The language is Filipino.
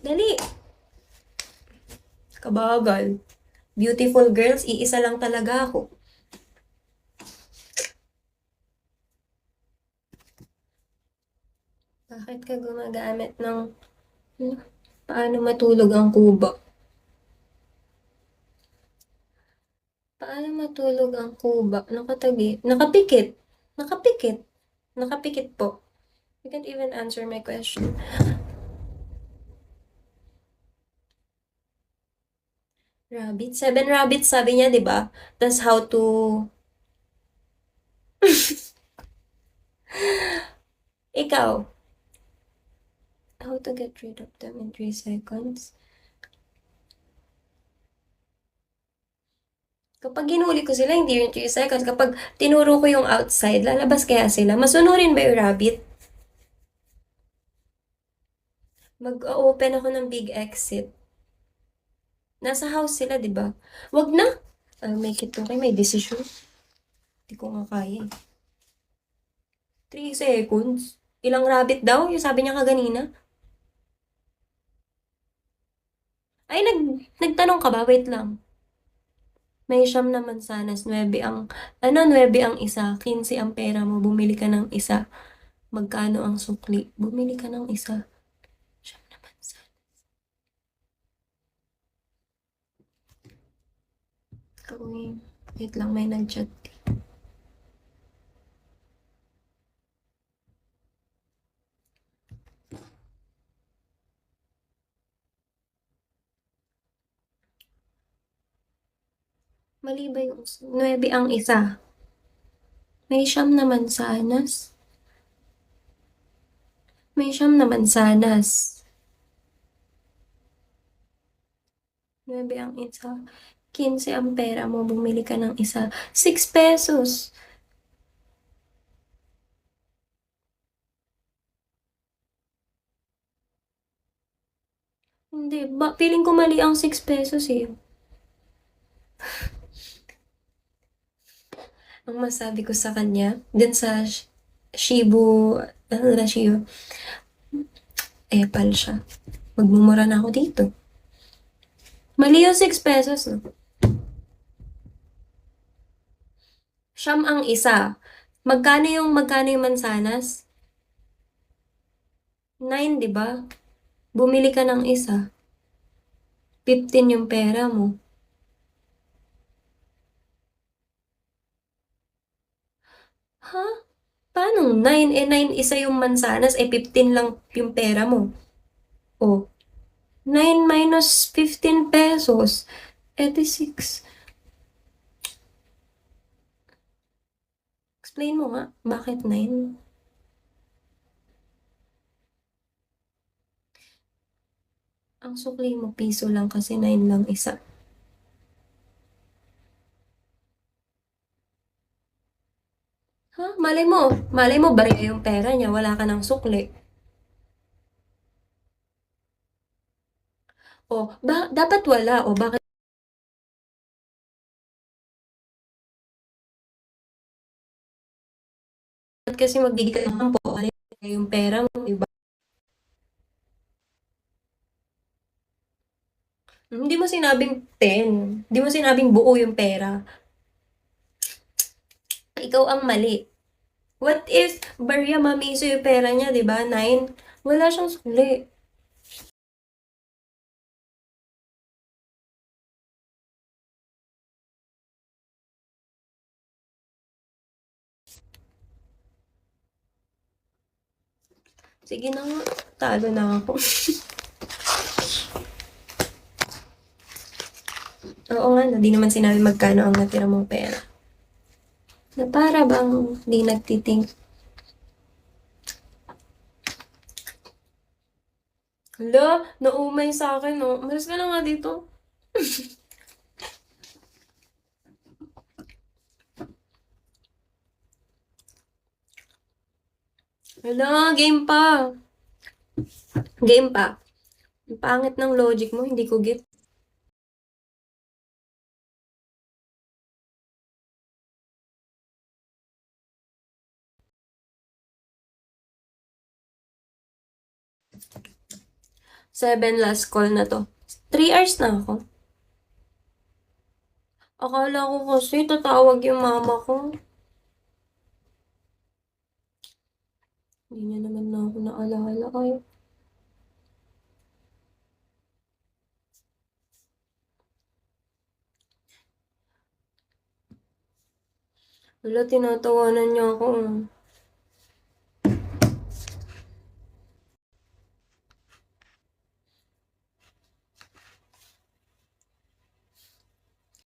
Dali! Kabagal. Beautiful girls, iisa lang talaga ako. Bakit ka gumagamit ng... Paano matulog ang kuba? Paano matulog ang kuba? Nakatagi. Nakapikit. Nakapikit. Nakapikit po. You can't even answer my question. Rabbit? 7 rabbits, sabi niya, di ba? That's how to... Ikaw, how to get rid of them in 3 seconds? Kapag ginuli ko sila, hindi yung 3 seconds. Kapag tinuro ko yung outside, lalabas kaya sila? Masunurin ba yung rabbit? Mag-open ako ng big exit. Nasa house sila, di ba? Wag na! I'll make it okay. May decision. Hindi ko nga kaya eh. 3 seconds? Ilang rabbit daw? Yung sabi niya kaganina? Ay, nagtanong ka ba? Wait lang. May siyam na mansanas, 9 ang, 9 ang isa, 15 ang pera mo, bumili ka ng isa. Magkano ang sukli? Bumili ka ng isa. Siyam na mansanas. Uy, wait lang, may nag-chat. Mali ba yung 9 ang isa? May siyam na mansanas. May siyam na mansanas. 9 ang isa. 15 ang pera mo, bumili ka ng isa. 6 pesos. Hindi, feeling ko mali ang 6 pesos eh. Ang masabi ko sa kanya, dun sa Shibu, ano na Shibu, epal siya. Magmumura na ako dito. Mali yung 6 pesos, no? Siyam ang isa. Magkano yung mansanas? 9, di ba? Bumili ka ng isa. 15 yung pera mo. Ha? Paano 9? 9 isa yung mansanas, 15 lang yung pera mo. Oh, 9 minus 15 pesos. 86. Explain mo nga, bakit 9? Ang sukli mo, piso lang kasi 9 lang isa. Ha? Malay mo, bariya yung pera niya, wala ka ng sukli. O, dapat wala. O, bakit kasi magbigay ka ng po, ano yung pera mo, diba? Hindi mo sinabing 10. Hindi mo sinabing buo yung pera. Ikaw ang mali. What if barya mamiso yung pera niya, di ba? 9. Wala siyang sukli. Sige na nga. Talo na ako. Oo nga, no, di naman sinabi magkano ang natira mong pera. Na para bang di nagtiting. Hala, naumay sa akin, no? Umalis ka na nga dito. Hala, game pa. Game pa. Ang pangit ng logic mo, hindi ko get. 7 last call na 'to. 3 hours na ako. Akala ko kasi tatawag yung mama ko. Hindi niya naman na ako naalala ay. Hala, tinatawanan niya ako.